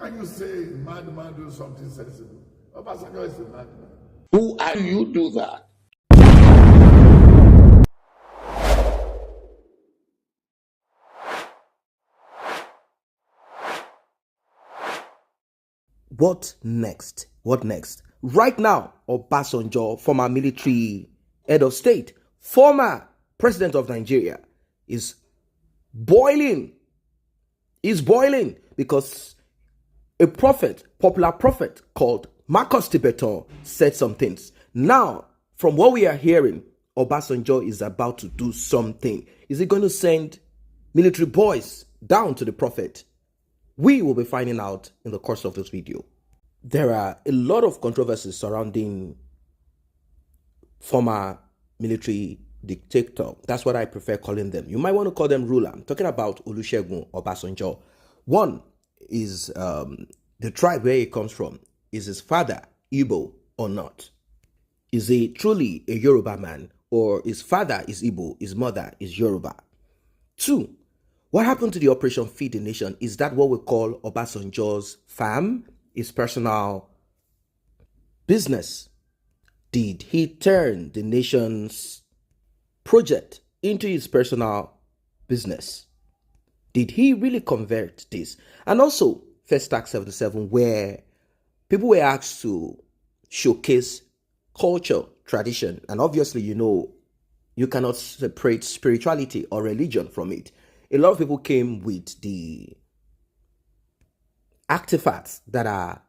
can you say madman do something sensible? Obasanjo is a madman. Who are you do that? What next? What next? Right now, Obasanjo, former military head of state, former president of Nigeria, is boiling. He's boiling because a prophet, popular prophet called Marcus Tibetan said some things. Now, from what we are hearing, Obasanjo is about to do something. Is he going to send military boys down to the prophet? We will be finding out in the course of this video. There are a lot of controversies surrounding former military dictator. That's what I prefer calling them. You might want to call them ruler. I'm talking about Olusegun Obasanjo. One is the tribe where he comes from. Is his father Igbo or not? Is he truly a Yoruba man, or his father is Igbo, his mother is Yoruba? Two, what happened to the Operation Feed the Nation? Is that what we call Obasanjo's farm, his personal business? Did he turn the nation's project into his personal business? Did he really convert this? And also, First Act 77, where people were asked to showcase culture, tradition, and obviously, you cannot separate spirituality or religion from it. A lot of people came with the artifacts that are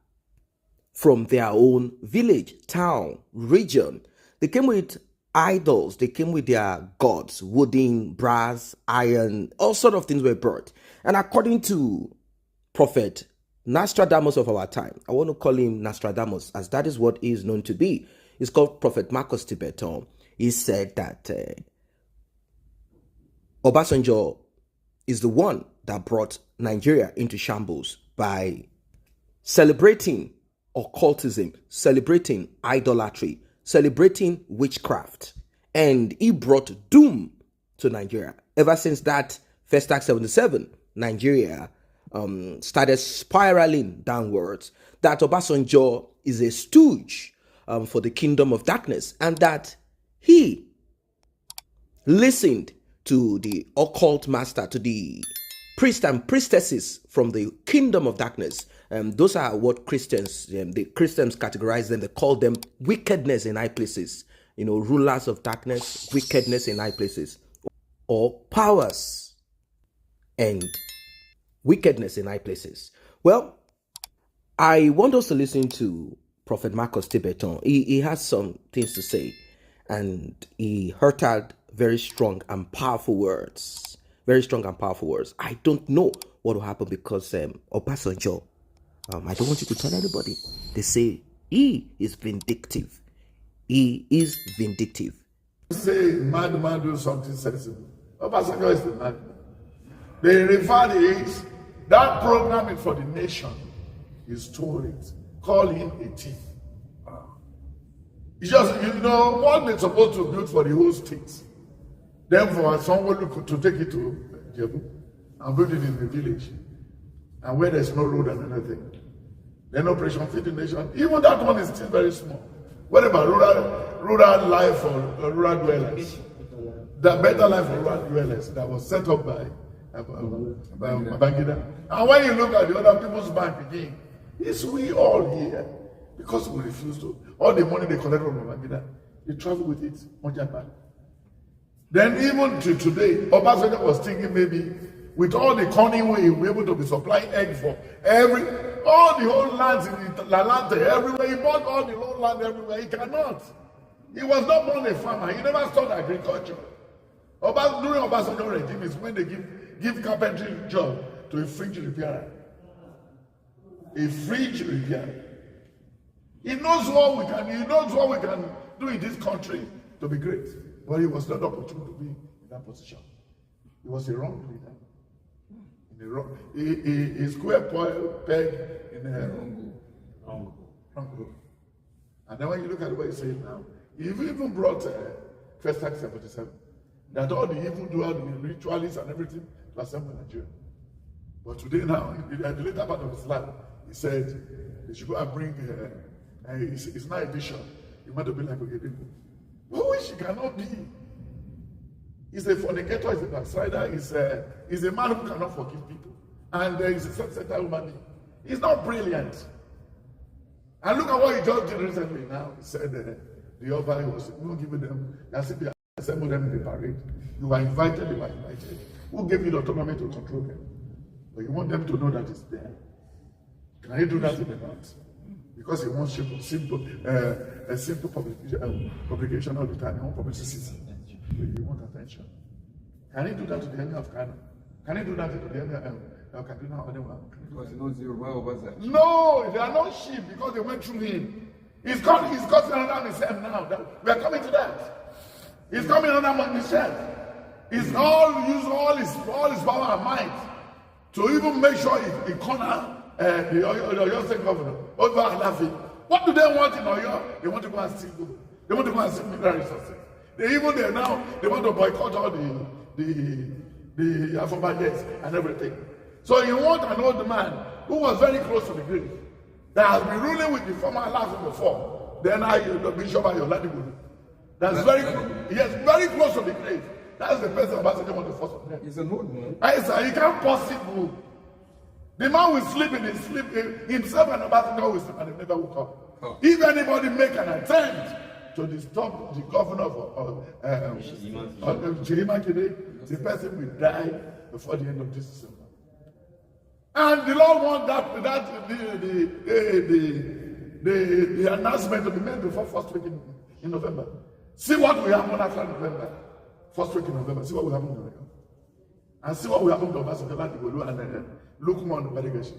from their own village, town, region. They came with idols. They came with their gods, wooden, brass, iron, all sort of things were brought. And according to Prophet Nostradamus of our time, I want to call him Nostradamus as that is what he is known to be. He's called Prophet Marcus Tibetan. He said that Obasanjo is the one that brought Nigeria into shambles by celebrating occultism, celebrating idolatry, celebrating witchcraft. And he brought doom to Nigeria. Ever since that First Act 77, Nigeria started spiraling downwards. That Obasanjo is a stooge for the kingdom of darkness, and that he listened to the occult master, to the priests and priestesses from the kingdom of darkness. Those are what Christians, the Christians categorize them. They call them wickedness in high places. Rulers of darkness, wickedness in high places, or powers and wickedness in high places. Well, I want us to listen to Prophet Marcus Tibetan. He has some things to say, and he uttered very strong and powerful words. Very strong and powerful words. I don't know what will happen because Obasanjo, I don't want you to tell anybody. They say he is vindictive. He is vindictive. Say madman do something sensible. Obasanjo is the madman. They refer to that program is for the nation. He stole it. Call him a thief. It's just, what they're supposed to build for the whole state. Then for someone to take it to Jebu and build it in the village. And where there's no road and anything. Then Operation Feed the Nation. Even that one is still very small. What about rural life for rural dwellers? The better life for rural dwellers that was set up by Babangida. And when you look at the other people's bank again, it's we all here because we refuse to. All the money they collect from Babangida, they travel with it on Japan. Then even to today, Obasanjo was thinking maybe with all the cunning way he will be able to be supplying egg for all the whole lands in Lalante, everywhere. He bought all the whole land everywhere. He cannot. He was not born a farmer. He never studied agriculture. During Obasanjo regime is when they give carpentry job to a fridge repairer. A fridge repairer. He knows what we can do in this country to be great. But he was not opportune to be in that position. He was a wrong leader. A square peg in a wrong group. And then when you look at what he said now, he even brought First Act 77. That all the evildoers, the ritualists and everything to assemble Nigeria. But today now, in the later part of his life, he said they should go and bring it's not a bishop. You want to be like Ogedengwu. Who she cannot be? He's a fornicator, he's a backslider, he's a man who cannot forgive people. And he's a self-centered human being. He's not brilliant. And look at what he just did recently now. He said the Oba was giving them, as if they assembled them in the parade. You were invited, they were invited. Who gave you the autonomy to control them? But you want them to know that it's there. Can you do that in the north? Because he wants a simple publication all the time. He wants publicity. You want attention. Can he do that to the enemy of Ghana? Can he do that to the enemy of Kaduna or anyone? Because he knows Yoruba Obasanjo. No, they are not sheep because they went through him. He's got another himself now. We are coming to that. He's coming under himself. He's all use all his power and might to even make sure he corner the Oyo State governor over Alafi. What do they want in Oyo? They want to go and steal gold. They want to go and steal mineral resources. They want to boycott all the Afrobajes and everything. So you want an old man who was very close to the grave, that has been ruling with the former Alafi before. Then the Bishop Ayoladibu. That's very close to the grave. That's the person Obasanjo want to force on them. He's an old man. I say he can't possibly. The man will sleep in his sleep. Himself and Obasanjo will sleep and they never woke up. Oh. If anybody make an attempt to disturb the governor of Chirima Kide, the person will die before the end of this December. And the Lord wants the announcement to be made before first week in November. See what will happen after November. First week in November. See what will happen in November. And see what will happen to Obasanjo and Lukman Badigashi.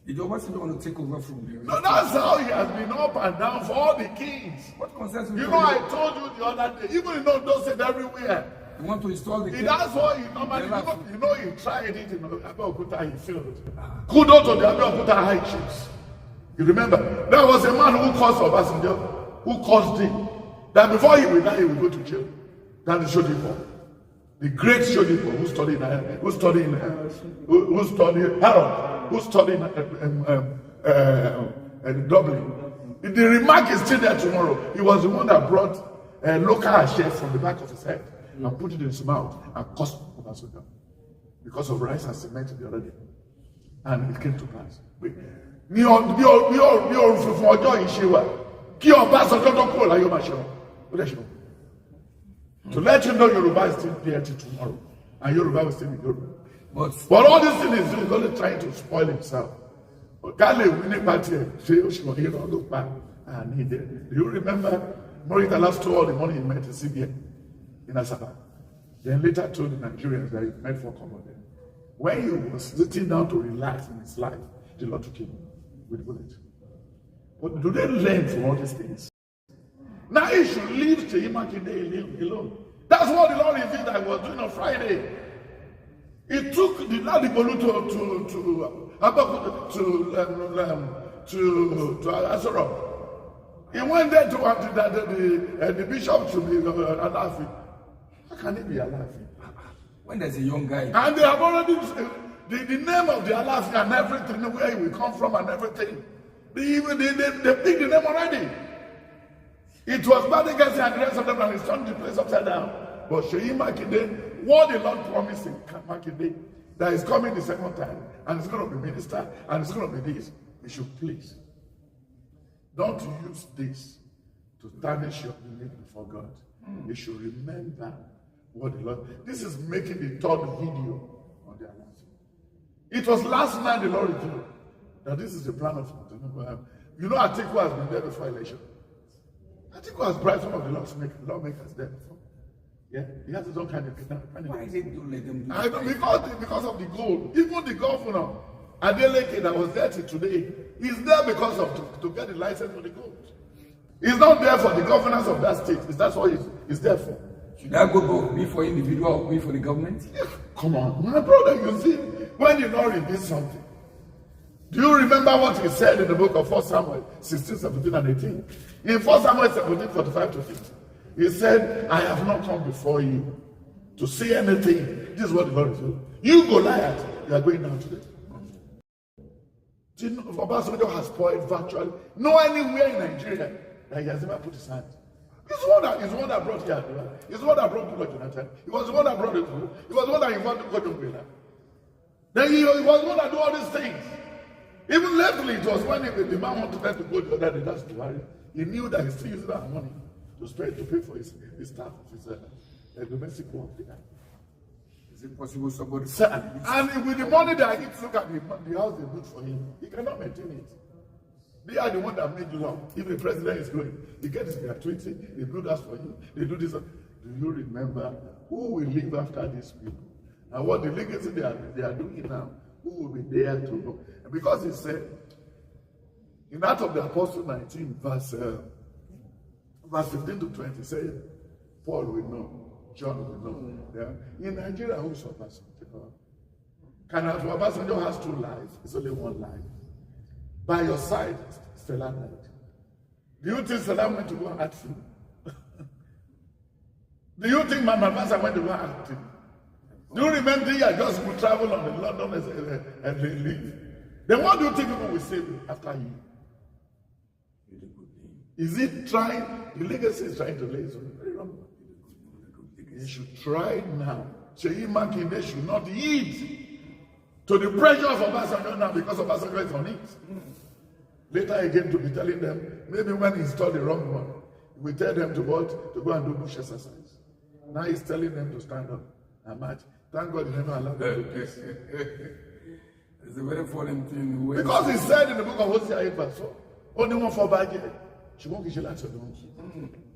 Did Obasanjo want to take over from you? No, that's how he has been up and down for all the kings. What concerns me? You know, I told you the other day, even in those states everywhere. You want to install the king? That's what he normally, he tried it in Abeokuta, he failed. Kudos to the Abeokuta high chiefs. You remember, there was a man who caused Obasanjo, who caused him, that before he will die, he will go to jail. That's the Shodipo. The great Shodipo who studied Harold, who studied Dublin. The remark is still there tomorrow. He was the one that brought local ashes from the back of his head and put it in his mouth and cursed Obasanjo because of rice and cement the other day. And it came to pass. Bí òrùn fún ọjọ́ yìí ṣe wà kí Ọbásanjọ́ tó kúrò láyé ó máa ṣe wọn ó dẹ̀ ṣe wọn. To let you know Yoruba is still there till tomorrow and Yoruba will still be Yoruba. But all this thing is doing is only trying to spoil himself. Gale winning party say Oshimoni don't back and he did. Do you remember Morita last told all the money he made in CBN in Asaba? Then later told the Nigerians that he made for common. When he was sitting down to relax in his life, the Lord took him with bullet. But do they learn from all these things? Now he should leave Chirima Kide alone. That's what the Lord revealed that I was doing on Friday. He took the Ladibolu to Asoro. He went there to the bishop to be Alafi. How can he be Alafi? When there's a young guy. And they have already the name of the Alafi and everything, where he will come from and everything. They picked the name already. It was bad against the rest of them and he turned the place upside down. But Sheyi Makinde, what the Lord promised in Makinde, that is coming the second time, and it's going to be minister, and it's going to be this. You should please don't use this to tarnish your image before God. You should remember what the Lord. This is making the third video on the announcement. It was last night the Lord revealed that this is the plan of Tinubu. You know, Atiku has been there before election. Atiku has bribed some of the lawmakers there before. Yeah, he has his own kind of Why they don't let them do I know, because of the gold. Even the governor, Adeleke, that was there till today, he's there because of to get the license for the gold. He's not there for the governance of that state. That's what he's there for. Should I go be for individual or be for the government? Yeah, come on, my brother, you see, when the Lord reveals something, do you remember what he said in the book of 1 Samuel 16, 17, and 18? In 1 Samuel 17, 45 to 50, he said, I have not come before you to say anything. This is what the Lord is doing. You Goliath, you are going down today. Obasanjo has spoiled virtually no anywhere in Nigeria that he has ever put his hand. He's the one that brought Yadua. He's the one that brought Goodluck Jonathan. He was the one that brought it through. He was the one that invited Godungbela. Then he was the one that do all these things. Even lately, it was when the man wanted to go the other day, that's Buhari. He knew that he's still using that money to pay for his staff of his domestic work. Is it possible somebody... And with the money that he look at the house they built for him, he cannot maintain it. They are the one that made the law. If the president is going, he gets their gratuity, they build us for him, they do this. Do you remember who will live after these people? And what the legacy they are doing now, who will be there to know? Because he said, in Acts of the Apostle 19, verse 15 to 20, said, Paul will know, John will know. Yeah? In Nigeria, who is Obasanjo? Obasanjo has 2 lives, it's only 1 life. By your side, Stella died. Do you think Stella went to go and act him? Do you think Mama Basa went to go and act him? Do you remember I just would travel on the London and they leave? Then what do you think people will say after him? Is it trying? The legacy is trying to lay something very wrong. You should try now. Seyi Makinde should not yield to the pressure of Obasanjo now because Obasanjo is on it. Later again to be telling them, maybe when he installed the wrong one, we tell them to what? To go and do bush exercise. Now he's telling them to stand up and march. Thank God he never allowed them to do this. It's a very foreign thing. Because he said in the book of Hosea 8 verse 4, only one for Baje. She won't get you lots of them.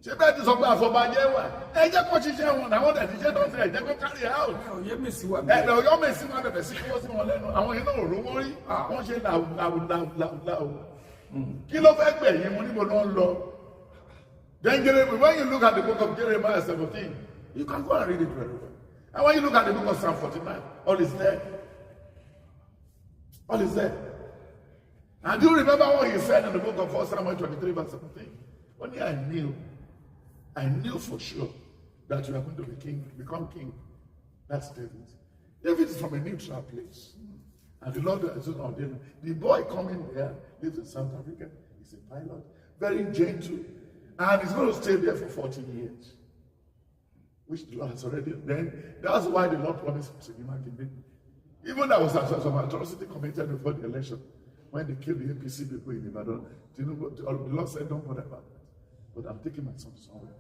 She better talk about for Baje. Hey, just what she said, I want that. She don't say, they go carry out. You may see what you may see what the best was in one. I want you know, Rumori. I want you now. Kilo back there, you money will not law. Then when you look at the book of Jeremiah 17, you can go and read it very well. And when you look at the book of Psalm 49, all is there. All is there. And do you remember what he said in the book of 1 Samuel 23, verse 17? Only I knew for sure that you are going to become king. That's David. David is from a neutral place. And the Lord is ordained. The boy coming there lives in South Africa. He's a pilot, very gentle. And he's going to stay there for 40 years. Which the Lord has already done. That's why the Lord promised to him again. Even there was some atrocity committed before the election. When they killed the APC people in Ibadan, the Lord said, don't bother about that. But I'm taking my son somewhere.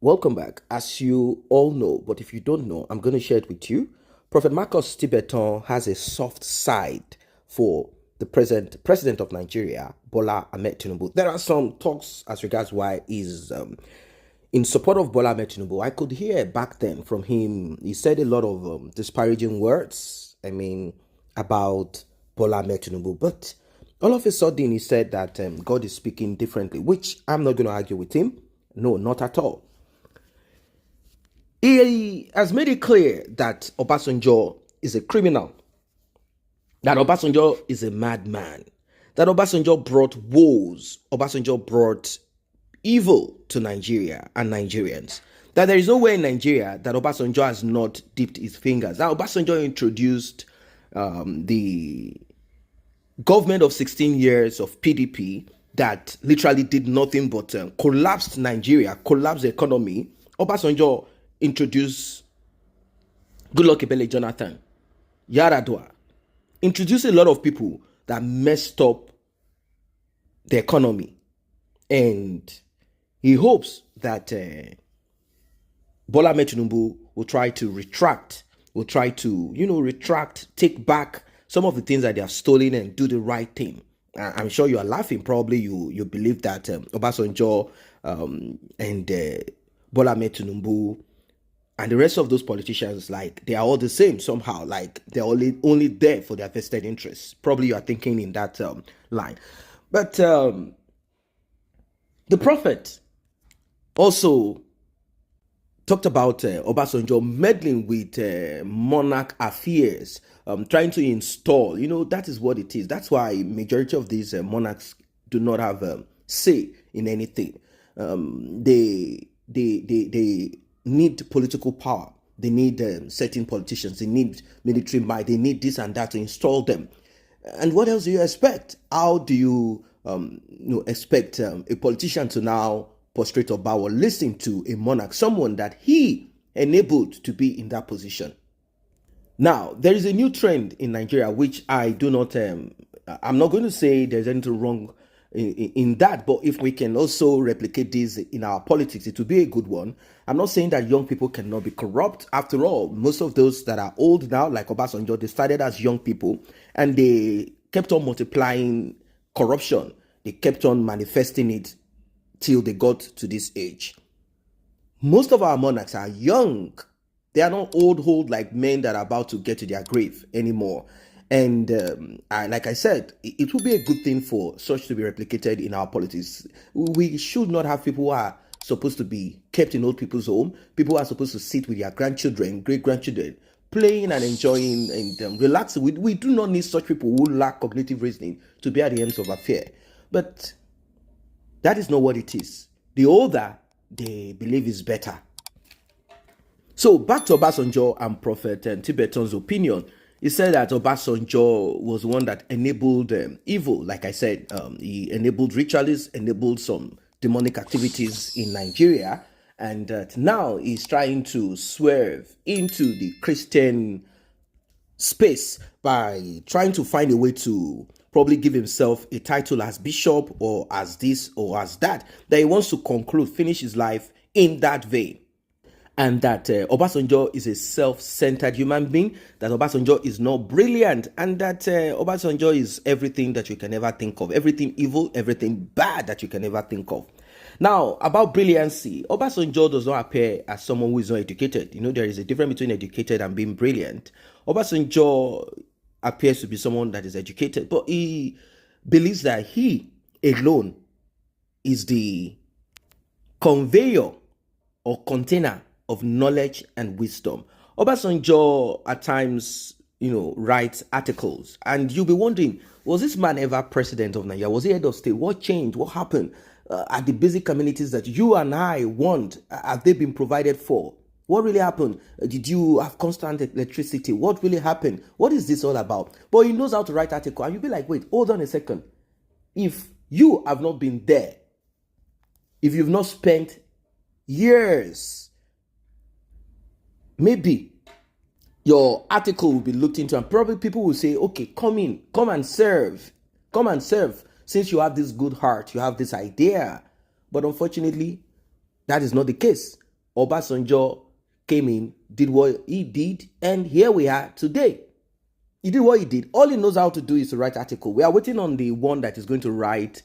Welcome back. As you all know, but if you don't know, I'm going to share it with you. Prophet Marcus Tibetan has a soft side for the president of Nigeria, Bola Ahmed Tinubu. There are some talks as regards why he's in support of Bola Ahmed Tinubu. I could hear back then from him. He said a lot of disparaging words, about Bola Ahmed Tinubu. But all of a sudden, he said that God is speaking differently, which I'm not going to argue with him. No, not at all. He has made it clear that Obasanjo is a criminal, that Obasanjo is a madman, that Obasanjo brought woes, Obasanjo brought evil to Nigeria and Nigerians, that there is nowhere in Nigeria that Obasanjo has not dipped his fingers. That Obasanjo introduced the government of 16 years of PDP that literally did nothing but collapsed Nigeria, collapsed the economy. Obasanjo introduced Goodluck Jonathan, Yaradua, introduced a lot of people that messed up the economy. And he hopes that Bola Ahmed Tinubu will try to retract, take back some of the things that they have stolen and do the right thing. I'm sure you are laughing. Probably you believe that Obasanjo and Bola Ahmed Tinubu and the rest of those politicians, like, they are all the same somehow. Like, they're only there for their vested interests. Probably you are thinking in that line. But the prophet also talked about Obasanjo meddling with Monarch affairs, trying to install. That is what it is. That's why majority of these monarchs do not have say in anything. They need political power. They need certain politicians. They need military might. They need this and that to install them. And what else do you expect? How do you, expect a politician to now prostrate or bow or listen to a monarch, someone that he enabled to be in that position? Now, there is a new trend in Nigeria, which I do not, I'm not going to say there's anything wrong in that, but if we can also replicate this in our politics, it will be a good one. I'm not saying that young people cannot be corrupt. After all, most of those that are old now, like Obasanjo, they started as young people and they kept on multiplying corruption. They kept on manifesting it till they got to this age. Most of our monarchs are young. They are not old like men that are about to get to their grave anymore. And like I said, it would be a good thing for such to be replicated in our politics. We should not have people who are supposed to be kept in old people's home. People who are supposed to sit with their grandchildren, great-grandchildren, playing and enjoying and relaxing. We do not need such people who lack cognitive reasoning to be at the ends of affair. But that is not what it is. The older they believe is better. So back to Obasanjo and Prophet and Tibetan's opinion. He said that Obasanjo was one that enabled evil. Like I said, he enabled ritualists, enabled some demonic activities in Nigeria, and that now he's trying to swerve into the Christian space by trying to find a way to probably give himself a title as bishop or as this or as that he wants to conclude, finish his life in that vein. And that Obasanjo is a self-centered human being, that Obasanjo is not brilliant, and that Obasanjo is everything that you can ever think of, everything evil, everything bad that you can ever think of. Now, about brilliancy, Obasanjo does not appear as someone who is not educated. You know, there is a difference between educated and being brilliant. Obasanjo appears to be someone that is educated, but he believes that he alone is the conveyor or container of knowledge and wisdom. Obasanjo at times, writes articles, and you'll be wondering, was this man ever president of Nigeria? Was he head of state? What changed? What happened? Are the basic communities that you and I want, have they been provided for? What really happened? Did you have constant electricity? What really happened? What is this all about? But he knows how to write articles, and you'll be like, wait, hold on a second. If you have not been there, if you've not spent years, maybe your article will be looked into, and probably people will say, okay, come and serve. Since you have this good heart, you have this idea. But unfortunately, that is not the case. Obasanjo came in, did what he did, and here we are today. He did what he did. All he knows how to do is to write article. We are waiting on the one that is going to write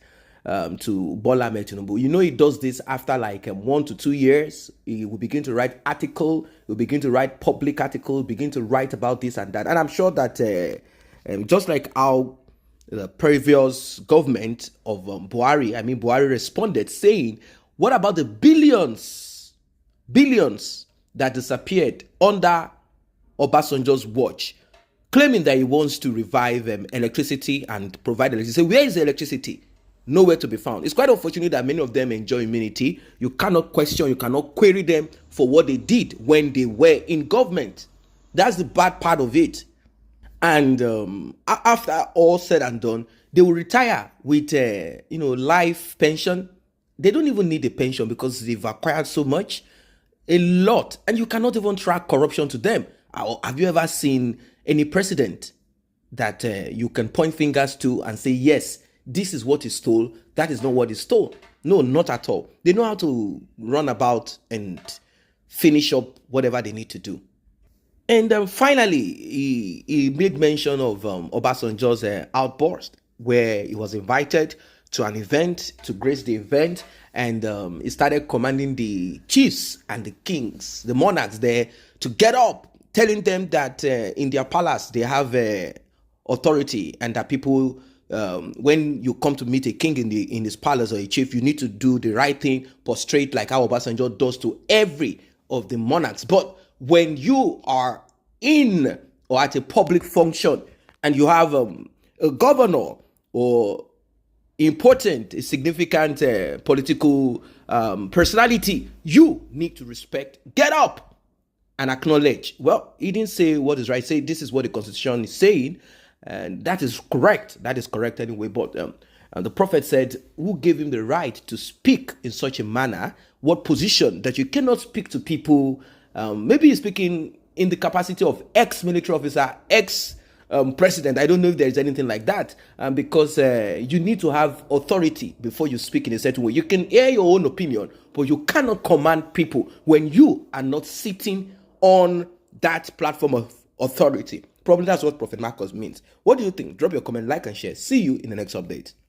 to Bola Ahmed Tinubu. He does this after like 1 to 2 years. He will begin to write article. He will begin to write public article. Begin to write about this and that. And I'm sure that just like how the previous government of Buhari responded saying, what about the billions that disappeared under Obasanjo's watch, claiming that he wants to revive electricity and provide electricity. So where is the electricity? Nowhere to be found. It's quite unfortunate that many of them enjoy immunity. You cannot question, you cannot query them for what they did when they were in government. That's the bad part of it. And after all said and done, they will retire with life pension. They don't even need a pension because they've acquired so much, a lot, and you cannot even track corruption to them. Have you ever seen any president that you can point fingers to and say, yes, this is what he stole, that is not what he stole? No, not at all. They know how to run about and finish up whatever they need to do. And finally, he made mention of Obasanjo's outburst, where he was invited to an event to grace the event, and he started commanding the chiefs and the kings, the monarchs there, to get up, telling them that in their palace they have authority, and that people, when you come to meet a king in his palace or a chief, you need to do the right thing, prostrate like how Obasanjo does to every of the monarchs. But when you are in or at a public function and you have a governor or important, significant political personality, you need to respect, get up and acknowledge. Well, he didn't say what is right. Say this is what the Constitution is saying, And that is correct. That is correct anyway. But the prophet said, who gave him the right to speak in such a manner? What position? That you cannot speak to people. Maybe you're speaking in the capacity of ex-military officer, ex-president. I don't know if there's anything like that, because you need to have authority before you speak in a certain way. You can air your own opinion, but you cannot command people when you are not sitting on that platform of authority. Probably that's what Prophet Marcus means. What do you think? Drop your comment, like, and share. See you in the next update.